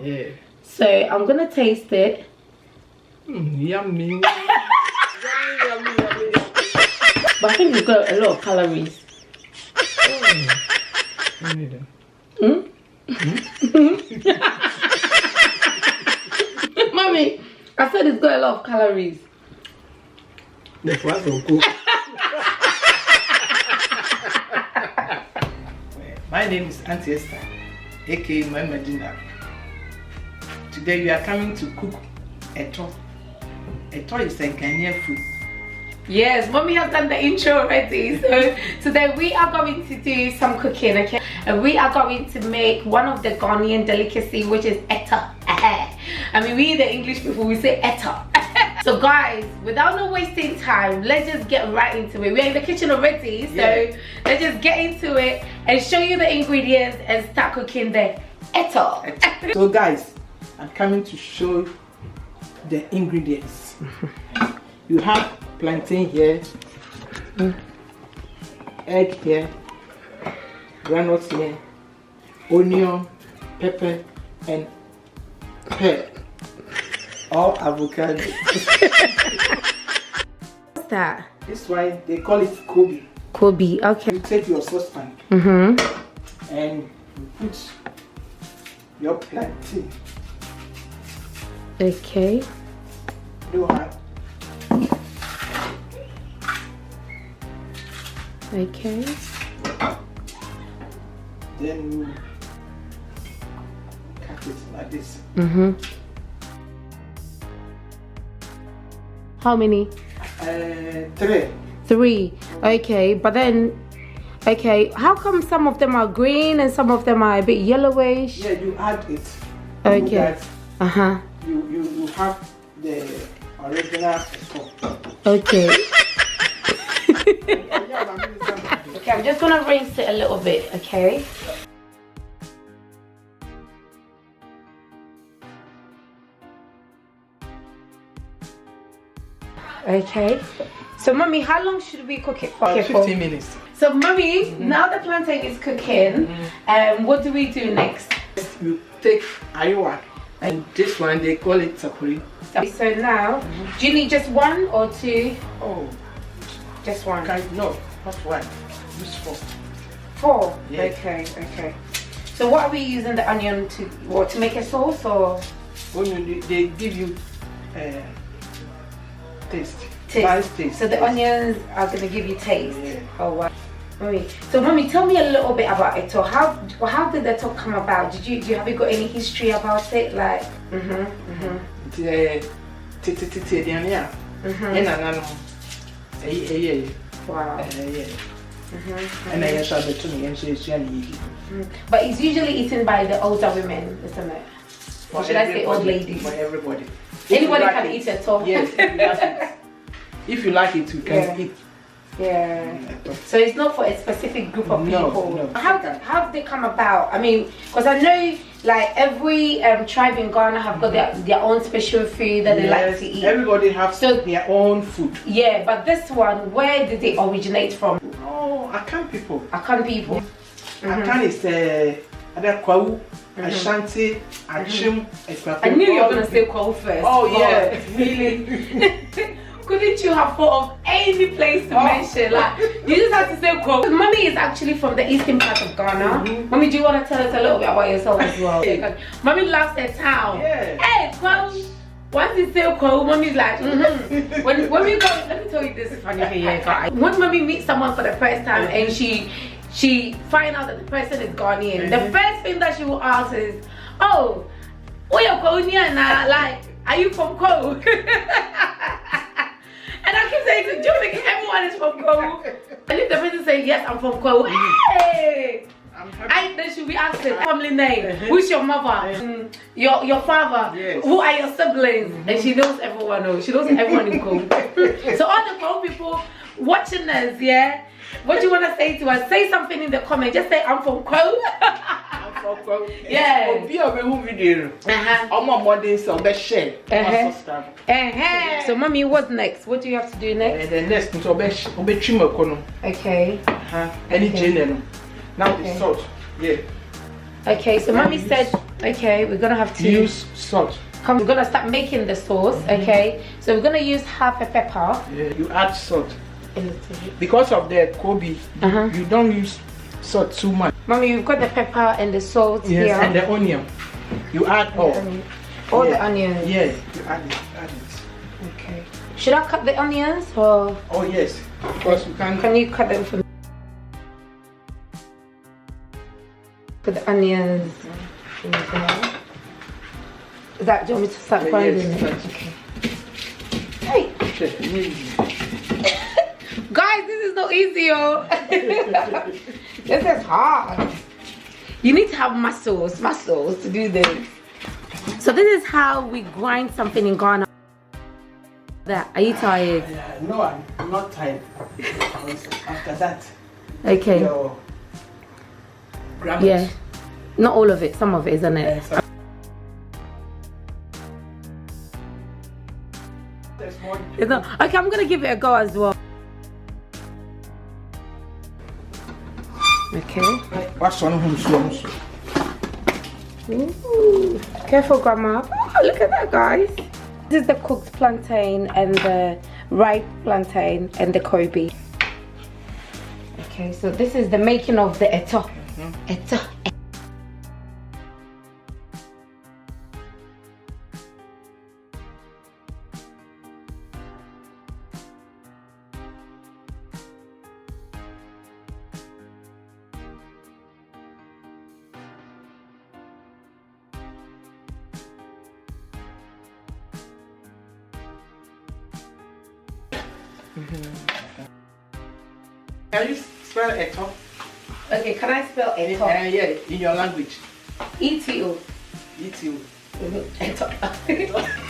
Yeah. So I'm gonna taste it. Yummy. Yummy. But I think it's got a lot of calories. Mommy, I said it's got a lot of calories. That's what's so cool. My name is Auntie Esther, aka my Medina. Today we are coming to cook eto. Eto is a Ghanaian food. Yes, Mommy has done the intro already. So today we are going to do some cooking, okay? And we are going to make one of the Ghanaian delicacy, which is eto. I mean, we the English people, we say eto. So guys, without no wasting time, let's just get right into it. We're in the kitchen already, so let's just get into it and show you the ingredients and start cooking the eto. So guys, I'm coming to show the ingredients. You have plantain here, egg here, granules here, onion, pepper, and pear. All avocado. What's that? This one they call it Kobe. Kobe, okay. You take your saucepan and you put your plantain. Okay. Okay. Then you cut it like this. How many? 3. 3. Okay, but then, okay, how come some of them are green and some of them are a bit yellowish? Yeah, you add it. Okay. You have the original. Okay. Okay, I'm just gonna rinse it a little bit, okay? Okay. So Mommy, how long should we cook it for? 15 minutes. So Mommy, now the plantain is cooking, what do we do next? You take Iowa, and this one they call it sakuri. So now, do you need just 1 or 2? Oh, just 1. No, not 1. Just 4. 4? Yeah. Okay, okay. So what are we using the onion to? What, to make a sauce or? Onion, they give you taste. Nice taste. So the onions are going to give you taste. Yeah. Oh wow. So Mommy, tell me a little bit about eto. How did the eto come about? Have you got any history about it? Like wow. But it's usually eaten by the older women, isn't it? Or should I say old ladies? For everybody. Anybody can eat it all. Yes, if you like it, you can eat. Yeah. So it's not for a specific group of people. No. How did they come about? I mean, because I know like every tribe in Ghana have got their own special food that they like to eat. Everybody has their own food. Yeah, but this one, where did it originate from? Oh, Akan people. Akan people. Akan is Kwau, Ashanti, Achim, I knew you were going to say Kwau first. Oh yeah, really? Couldn't you have thought of any place to mention? Like, you just had to say Kwau. Mommy is actually from the eastern part of Ghana. Mommy, do you want to tell us a little bit about yourself as well? Mommy loves her town. Yeah. Hey, Kwau. Once you say Kwau, Mommy's like, when we go, let me tell you this funny thing here, guys. When Mommy meets someone for the first time and she finds out that the person is Ghanaian, the first thing that she will ask is, oh, where you Ghanaian now? Like, are you from Kwau? And I keep saying, do you think everyone is from Kwau? And if the person says, yes, I'm from Kwau, hey! Then she'll be asking, family name, who's your mother, your father, who are your siblings? And she knows everyone, she knows everyone in Kwau. So all the Kwau people watching us, yeah? What do you want to say to us? Say something in the comment. Just say, I'm from Kwau. I'm from Kwau. Yeah. So Mommy, what's next? What do you have to do next? The next, okay. Any general. Now the salt. Yeah. Okay, so Mommy said Okay, we're gonna have to use salt. Come, we're gonna start making the sauce. Okay, so we're gonna use half a pepper. Yeah, you add salt. Because of the Kobe, you don't use salt too much. Mommy, you've got the pepper and the salt here. And the onion. You add all. All the onions. Yeah, you add it. Okay. Should I cut the onions or? Oh yes, because you can. Can you cut them for me? Put the onions. Is that, do you want me to start grinding it? Okay. Hey! Guys, this is not easy, yo. This is hard. You need to have muscles to do this. So this is how we grind something in Ghana. Are you tired? No, I'm not tired. After that. Okay. Yeah. Not all of it, some of it, isn't it? It's not. Okay, I'm gonna give it a go as well. Okay. What's on home? Ooh, careful, Grandma. Oh, look at that, guys. This is the cooked plantain and the ripe plantain and the Kobe. Okay, so this is the making of the eto. Eto. Can you spell eto? Okay, can I spell eto? Yeah, in your language. E-T-O. E-T-O. Eto.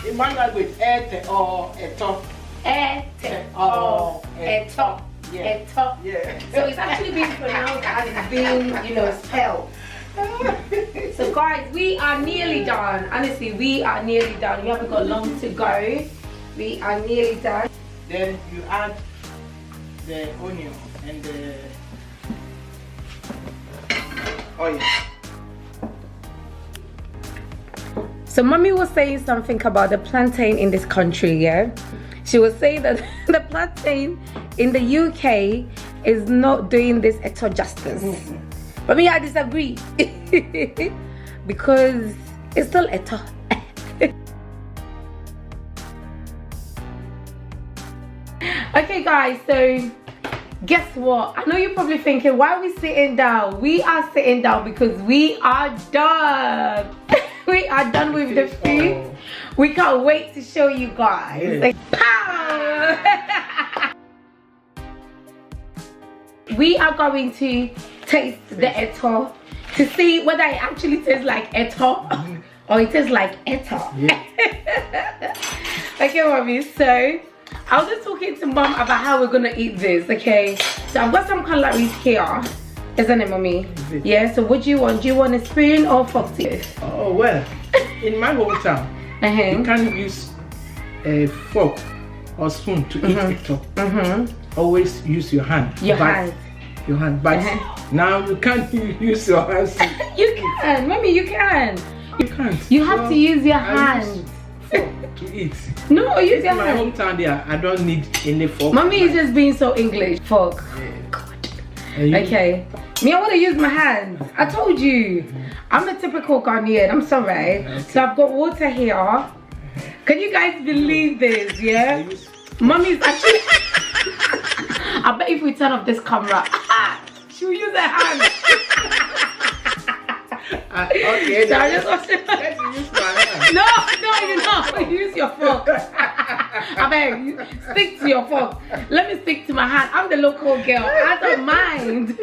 In my language, eto. Eto. Eto. Yeah. Eto. Yeah. So it's actually being pronounced as it's being, spelled. So guys, we are nearly done. Honestly, we are nearly done. We haven't got long to go. We are nearly done. Then you add the onion and the oil. So mommy was saying something about the plantain in this country, yeah? She was saying that the plantain in the UK is not doing this eto justice. But me, I disagree. Because it's still eto. Okay guys, so guess what? I know you're probably thinking, why are we sitting down? We are sitting down because we are done. We are done with the food. We can't wait to show you guys. Yeah. Like, pow! We are going to taste the eto to see whether it actually tastes like eto or it tastes like eto. Yeah. Okay, mommy, so I was just talking to mom about how we're gonna eat this, okay? So I've got some calories here, isn't it, mommy? Yeah, so what do you want? Do you want a spoon or fork to use? Oh, well, in my hometown, you can use a fork or spoon to eat eto. Always use your hand. Your hand. But now you can't use your hands. You can, mommy, you can. You can't. You have to use your hand. To eat. No, use your hand. In my hometown there, I don't need any fork. Mommy is just being so English. Fork. Yeah. God. Okay. Me, I want to use my hands. I told you. I'm a typical Ghanaian. I'm sorry. Okay. So I've got water here. Can you guys believe this? Yeah. Mommy's actually. I bet if we turn off this camera, she'll use her hands. Okay. So I just want to. Let's use my hand. No, you know. Use your fork. I beg, stick to your fork. Let me stick to my hand. I'm the local girl. I don't mind.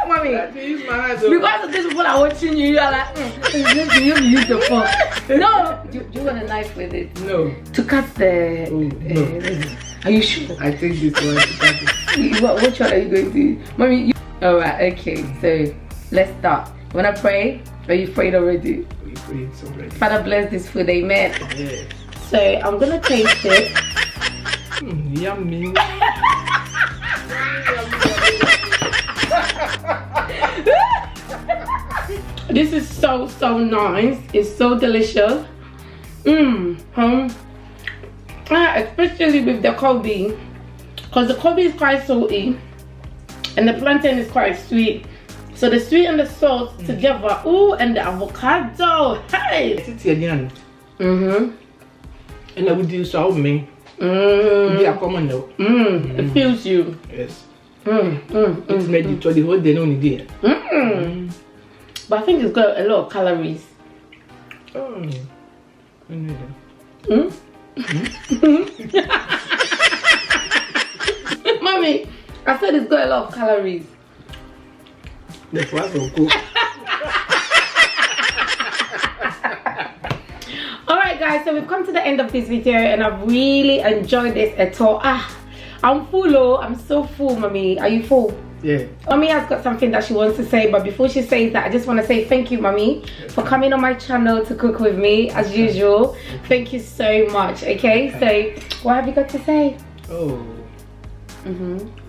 Mommy. Use my hand. Because of this people are watching you, you're like, you use the fork. No. Do you want a knife with it? No. To cut the. No. Are you sure? I think this one to cut it. Which one are you going to do? Mommy, alright, okay. So let's start. You wanna pray? Or are you prayed already? We prayed already. Father, bless this food, amen. Yeah. So I'm gonna taste it. Yummy. This is so nice. It's so delicious. Especially with the Kobe, because the Kobe is quite salty and the plantain is quite sweet. So the sweet and the salt together. Ooh, and the avocado. Hey. And I would do so me. It fills you. Yes. It's made you to the whole day only there. But I think it's got a lot of calories. Mommy, I said it's got a lot of calories. That's why so cool. Alright guys, so we've come to the end of this video and I've really enjoyed this at all. I'm full, I'm so full, Mommy. Are you full? Yeah. Mommy has got something that she wants to say, but before she says that, I just want to say thank you, Mommy, for coming on my channel to cook with me as usual. Thank you so much. Okay, so what have you got to say?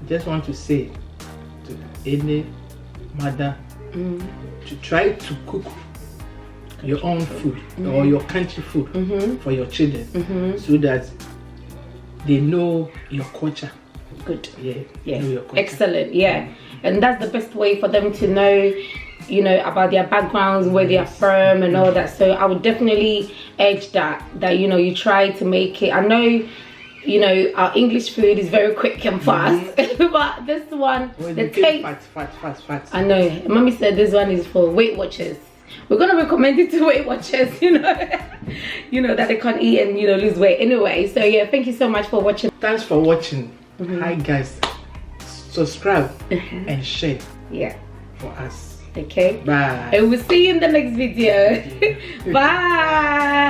Just want to say to any mother to try to cook your own food or your country food for your children so that they know your culture. Good. Yeah. Excellent. Yeah. And that's the best way for them to know, you know, about their backgrounds, where they are from and all that. So I would definitely urge that you know, you try to make it. I know, you know, our English food is very quick and fast, but this one, the taste. Fat. I know. Mommy said this one is for Weight Watchers. We're gonna recommend it to Weight Watchers, you know, you know, that they can't eat and, you know, lose weight. Anyway, so yeah, thank you so much for watching. Thanks for watching. Hi guys, subscribe and share for us. Okay, bye, and we'll see you in the next video. Bye.